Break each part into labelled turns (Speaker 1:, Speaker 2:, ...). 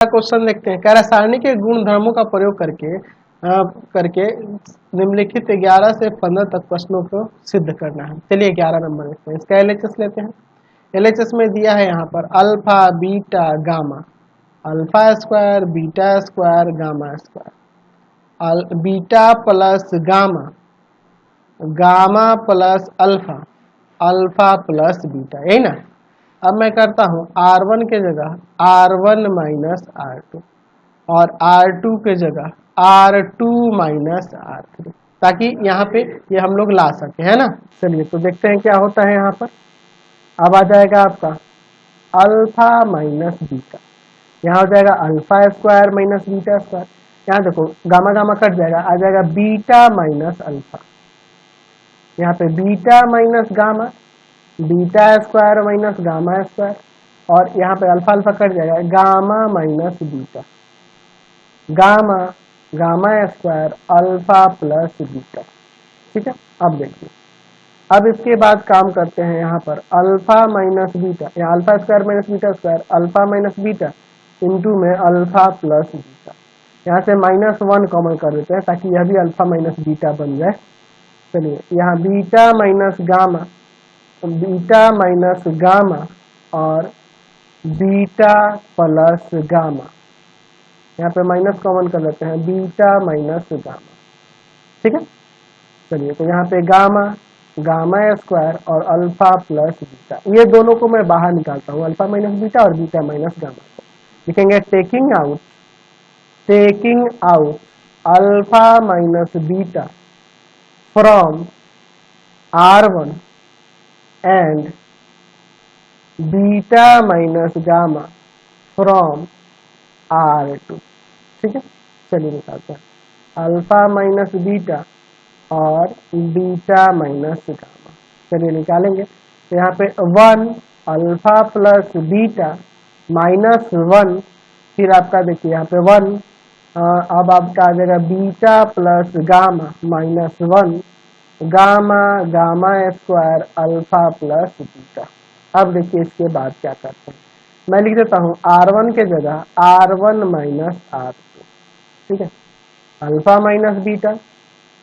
Speaker 1: Question देखते हैं। कह रहा सारणी के गुण धर्मों का प्रयोग करके निम्नलिखित 11 से 15 तक प्रश्नों को सिद्ध करना है। चलिए 11 नंबर देखते हैं। इसका एलएचएस लेते हैं। एलएचएस में दिया है यहाँ पर alpha beta gamma, alpha square beta square gamma square, beta plus gamma, gamma plus alpha, alpha plus beta, यही ना। अब मैं करता हूँ R1 के जगह R1 माइनस R2 और R2 के जगह R2 माइनस R3, ताकि यहाँ पे ये हम लोग ला सके, है ना। चलिए तो देखते हैं क्या होता है यहाँ पर। अब आ जाएगा आपका अल्फा माइनस बीटा, यहाँ हो जाएगा alpha square minus beta square. यहाँ देखो गामा गामा कट जाएगा, आ जाएगा बीटा माइनस अल्फा, यहाँ पे beta minus gamma, beta square minus gamma square, और यहाँ पे अल्फा अल्फा कट जाएगा, gamma minus beta, gamma gamma square alpha plus beta. ठीक है, अब देखिए, अब इसके बाद काम करते हैं यहाँ पर अल्फा माइनस बीटा, यहाँ alpha square minus beta square, alpha minus beta into में अल्फा प्लस बीटा। यहाँ से -1 कॉमन कर देते हैं ताकि यह भी अल्फा माइनस बीटा बन जाए। चलिए यहाँ beta minus gamma, beta minus gamma और बीटा प्लस गामा, यहाँ पे माइनस कॉमन कर लेते हैं, बीटा माइनस गामा। ठीक है, चलिए तो यहाँ पे गामा गामा स्क्वायर और अल्फा प्लस बीटा, ये दोनों को मैं बाहर निकालता हूँ, अल्फा माइनस बीटा और बीटा माइनस गामा को लिखेंगे taking out alpha minus beta from R1 and beta minus gamma from R2। ठीक है, चलिए निकालते हैं अल्फा माइनस बीटा और बीटा माइनस गामा। चलिए निकालेंगे तो यहाँ पे 1 अल्फा प्लस बीटा -1, फिर आपका देखिए यहाँ पे 1, अब आपका आ जाएगा beta plus gamma -1, gamma gamma square alpha plus beta. अब देखिए इसके बाद क्या करते हैं, मैं लिख देता हूँ R1 के जगह R1 माइनस R2। ठीक है, alpha minus beta,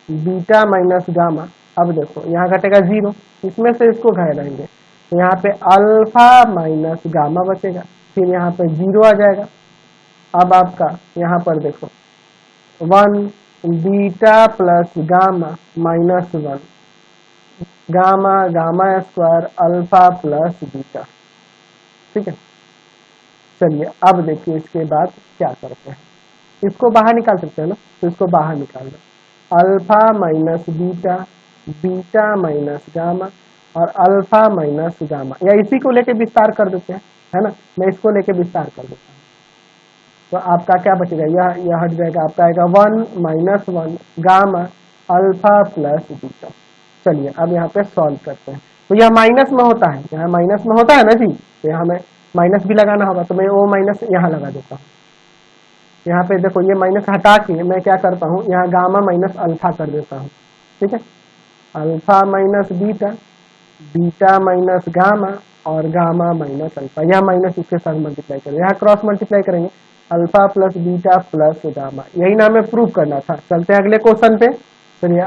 Speaker 1: beta minus gamma. अब देखो यहाँ घटेगा 0, इसमें से इसको घटाएंगे तो यहाँ पे अल्फा माइनस गामा बचेगा, फिर यहाँ पे 0 आ जाएगा। अब आपका यहाँ पर देखो 1 beta plus gamma -1, gamma gamma square alpha plus beta. ठीक है, चलिए अब देखिए इसके बाद क्या करते हैं, इसको बाहर निकाल सकते हैं ना, तो इसको बाहर निकाल दो, alpha minus beta, beta minus gamma और अल्फा माइनस गामा, या इसी को लेके विस्तार कर देते हैं, है ना। मैं इसको लेके विस्तार कर देता हूँ तो आपका क्या बचेगा, यह हट जाएगा, आपका आएगा 1 - 1 गामा अल्फा प्लस बीटा। चलिए अब यहाँ पे सॉल्व करते हैं, तो यह माइनस में होता है, यहाँ माइनस में होता है ना जी, तो यहाँ में माइनस भी लगाना होगा, तो मैं वो माइनस यहाँ लगा देता हूँ। यहाँ पे देखो ये माइनस हटा के मैं क्या करता हूँ, यहाँ गामा माइनस अल्फा कर देता हूँ। ठीक है, alpha minus beta, beta minus gamma और गामा माइनस अल्फा, यह माइनस इसके साथ मल्टीप्लाई करेंगे, यहाँ क्रॉस मल्टीप्लाई करेंगे, alpha plus beta plus gamma, यही ना हमें प्रूव करना था। चलते हैं अगले क्वेश्चन पे। चलिए